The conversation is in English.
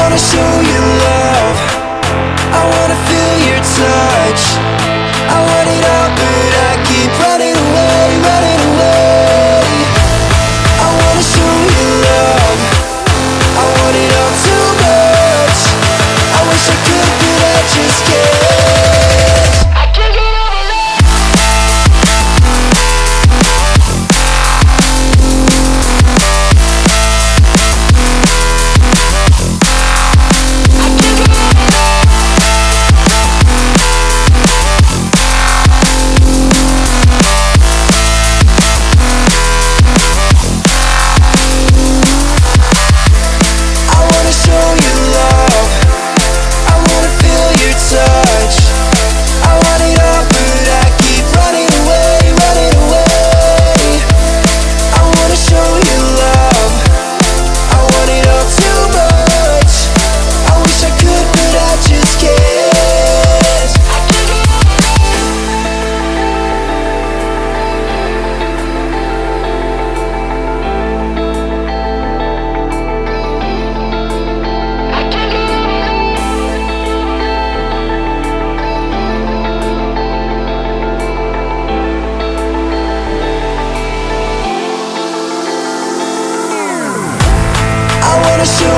wanna show you love, I wanna feel your touch. I want it all, but I keep running away, running away. I wanna show you love, I want it all too much. I wish I could, but I just can't. I can't get over love. Show